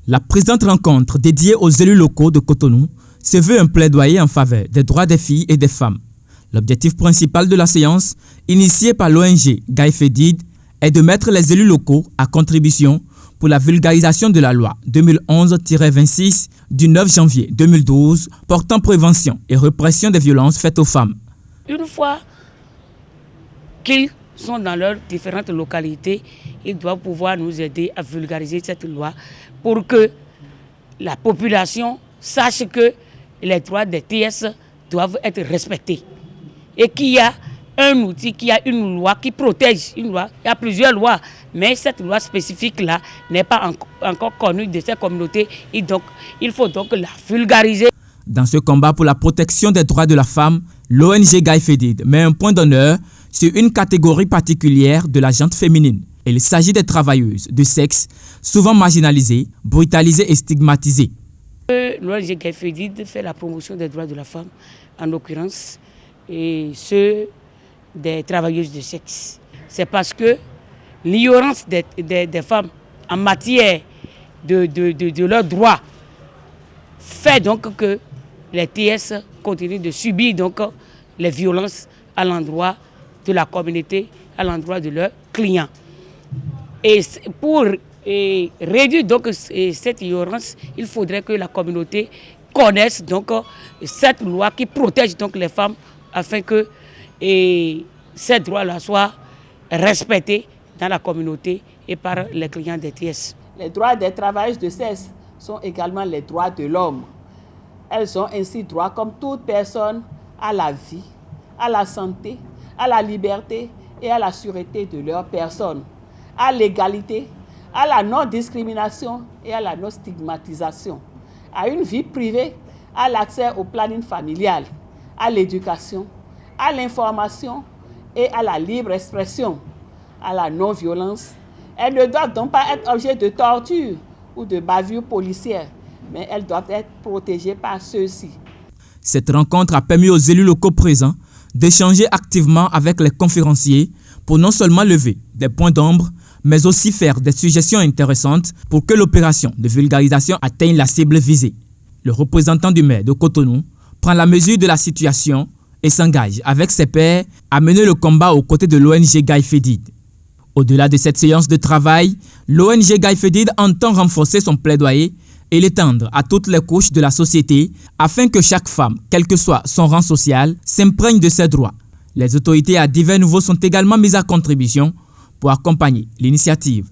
La présente rencontre dédiée aux élus locaux de Cotonou se veut un plaidoyer en faveur des droits des filles et des femmes. L'objectif principal de la séance, initiée par l'ONG GAIFEDID, est de mettre les élus locaux à contribution pour la vulgarisation de la loi 2011-26 du 9 janvier 2012 portant prévention et répression des violences faites aux femmes. Une fois qu'ils sont dans leurs différentes localités, ils doivent pouvoir nous aider à vulgariser cette loi pour que la population sache que les droits des TS doivent être respectés et qu'il y a un outil, qu'il y a une loi qui protège, une loi. Il y a plusieurs lois, mais cette loi spécifique-là n'est pas encore connue de ces communautés et donc il faut donc la vulgariser. Dans ce combat pour la protection des droits de la femme, l'ONG GAIFEDID met un point d'honneur sur une catégorie particulière de la gente féminine. Il s'agit des travailleuses de sexe, souvent marginalisées, brutalisées et stigmatisées. L'ONG GAIFEDID fait la promotion des droits de la femme, en l'occurrence, et ceux des travailleuses de sexe. C'est parce que l'ignorance des femmes en matière de leurs droits fait donc que les TS continuent de subir donc les violences à l'endroit de la communauté, à l'endroit de leurs clients. Et pour réduire donc cette ignorance, il faudrait que la communauté connaisse donc cette loi qui protège donc les femmes afin que ces droits-là soient respectés dans la communauté et par les clients des TS. Les droits des travailleuses de sexe sont également les droits de l'homme. Elles ont ainsi droit, comme toute personne, à la vie, à la santé, à la liberté et à la sûreté de leur personne, à l'égalité, à la non-discrimination et à la non-stigmatisation, à une vie privée, à l'accès au planning familial, à l'éducation, à l'information et à la libre expression, à la non-violence. Elles ne doivent donc pas être objet de torture ou de bavure policière, mais elles doivent être protégées par ceux-ci. Cette rencontre a permis aux élus locaux présents d'échanger activement avec les conférenciers pour non seulement lever des points d'ombre, mais aussi faire des suggestions intéressantes pour que l'opération de vulgarisation atteigne la cible visée. Le représentant du maire de Cotonou prend la mesure de la situation et s'engage avec ses pairs à mener le combat aux côtés de l'ONG GAIFEDID. Au-delà de cette séance de travail, l'ONG GAIFEDID entend renforcer son plaidoyer et l'étendre à toutes les couches de la société afin que chaque femme, quel que soit son rang social, s'imprègne de ses droits. Les autorités à divers niveaux sont également mises à contribution pour accompagner l'initiative.